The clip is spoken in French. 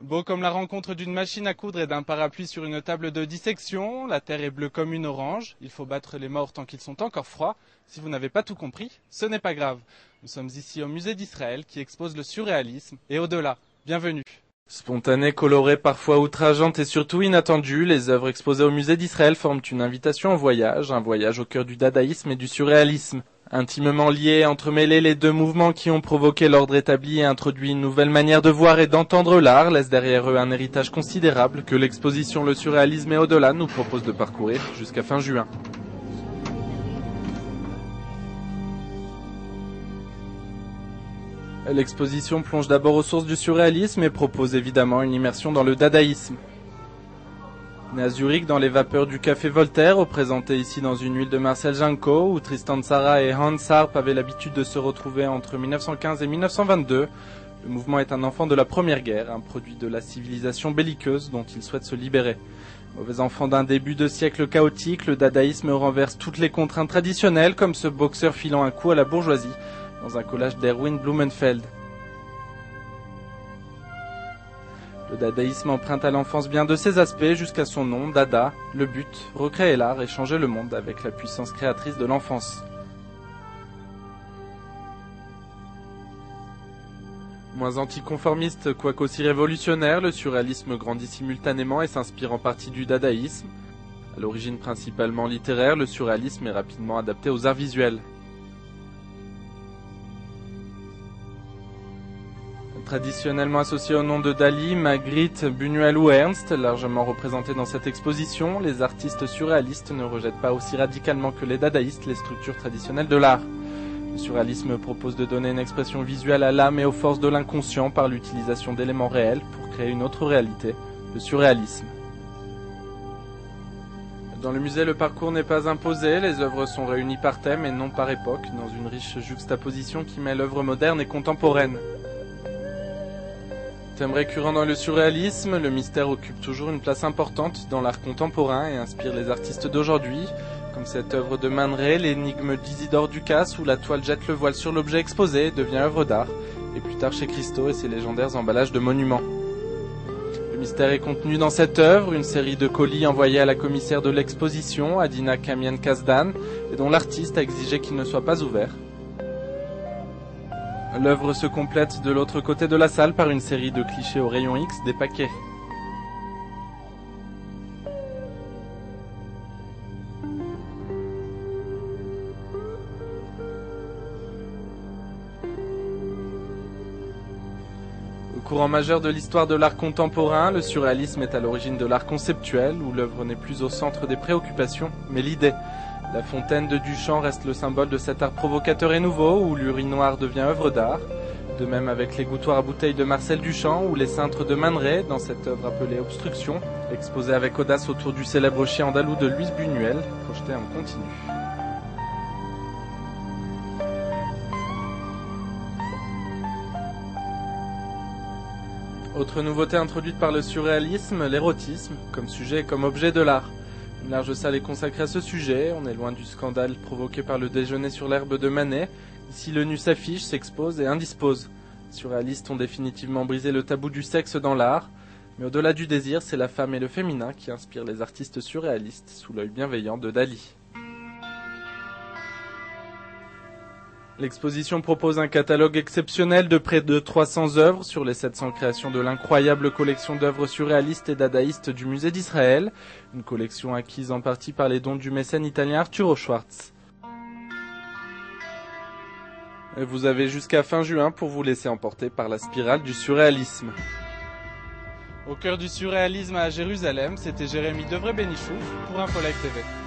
Beau comme la rencontre d'une machine à coudre et d'un parapluie sur une table de dissection, la terre est bleue comme une orange, il faut battre les morts tant qu'ils sont encore froids. Si vous n'avez pas tout compris, ce n'est pas grave. Nous sommes ici au musée d'Israël qui expose le surréalisme et au-delà. Bienvenue. Spontanées, colorées, parfois outrageantes et surtout inattendues, les œuvres exposées au musée d'Israël forment une invitation au voyage, un voyage au cœur du dadaïsme et du surréalisme. Intimement liés et entremêlés, les deux mouvements qui ont provoqué l'ordre établi et introduit une nouvelle manière de voir et d'entendre l'art laissent derrière eux un héritage considérable que l'exposition Le Surréalisme et au-delà nous propose de parcourir jusqu'à fin juin. L'exposition plonge d'abord aux sources du surréalisme et propose évidemment une immersion dans le dadaïsme. Né à Zurich dans les vapeurs du café Voltaire, représenté ici dans une huile de Marcel Janco, où Tristan Tzara et Hans Arp avaient l'habitude de se retrouver entre 1915 et 1922, le mouvement est un enfant de la Première Guerre, un produit de la civilisation belliqueuse dont il souhaite se libérer. Mauvais enfant d'un début de siècle chaotique, le dadaïsme renverse toutes les contraintes traditionnelles, comme ce boxeur filant un coup à la bourgeoisie, dans un collage d'Erwin Blumenfeld. Le dadaïsme emprunte à l'enfance bien de ses aspects jusqu'à son nom, Dada, le but, recréer l'art et changer le monde avec la puissance créatrice de l'enfance. Moins anticonformiste, quoique aussi révolutionnaire, le surréalisme grandit simultanément et s'inspire en partie du dadaïsme. À l'origine principalement littéraire, le surréalisme est rapidement adapté aux arts visuels. Traditionnellement associés au nom de Dali, Magritte, Buñuel ou Ernst, largement représentés dans cette exposition, les artistes surréalistes ne rejettent pas aussi radicalement que les dadaïstes les structures traditionnelles de l'art. Le surréalisme propose de donner une expression visuelle à l'âme et aux forces de l'inconscient par l'utilisation d'éléments réels pour créer une autre réalité, le surréalisme. Dans le musée, le parcours n'est pas imposé, les œuvres sont réunies par thème et non par époque, dans une riche juxtaposition qui mêle œuvres modernes et contemporaines. Thème récurrent dans le surréalisme, le mystère occupe toujours une place importante dans l'art contemporain et inspire les artistes d'aujourd'hui, comme cette œuvre de Man Ray, l'énigme d'Isidore Ducasse, où la toile jette le voile sur l'objet exposé et devient œuvre d'art, et plus tard chez Christo et ses légendaires emballages de monuments. Le mystère est contenu dans cette œuvre, une série de colis envoyés à la commissaire de l'exposition, Adina Kamien-Kazdan, et dont l'artiste a exigé qu'ils ne soient pas ouverts. L'œuvre se complète de l'autre côté de la salle par une série de clichés au rayon X des paquets. Courant majeur de l'histoire de l'art contemporain, le surréalisme est à l'origine de l'art conceptuel, où l'œuvre n'est plus au centre des préoccupations, mais l'idée. La fontaine de Duchamp reste le symbole de cet art provocateur et nouveau, où l'urinoir devient œuvre d'art. De même avec les gouttoirs à bouteilles de Marcel Duchamp, ou les cintres de Man Ray, dans cette œuvre appelée Obstruction, exposée avec audace autour du célèbre chien andalou de Luis Buñuel, projeté en continu. Autre nouveauté introduite par le surréalisme, l'érotisme, comme sujet et comme objet de l'art. Une large salle est consacrée à ce sujet, on est loin du scandale provoqué par le déjeuner sur l'herbe de Manet. Ici le nu s'affiche, s'expose et indispose. Les surréalistes ont définitivement brisé le tabou du sexe dans l'art, mais au-delà du désir, c'est la femme et le féminin qui inspirent les artistes surréalistes sous l'œil bienveillant de Dali. L'exposition propose un catalogue exceptionnel de près de 300 œuvres sur les 700 créations de l'incroyable collection d'œuvres surréalistes et dadaïstes du musée d'Israël, une collection acquise en partie par les dons du mécène italien Arturo Schwarz. Et vous avez jusqu'à fin juin pour vous laisser emporter par la spirale du surréalisme. Au cœur du surréalisme à Jérusalem, c'était Jérémy Devray-Bénichou pour InfoLive TV.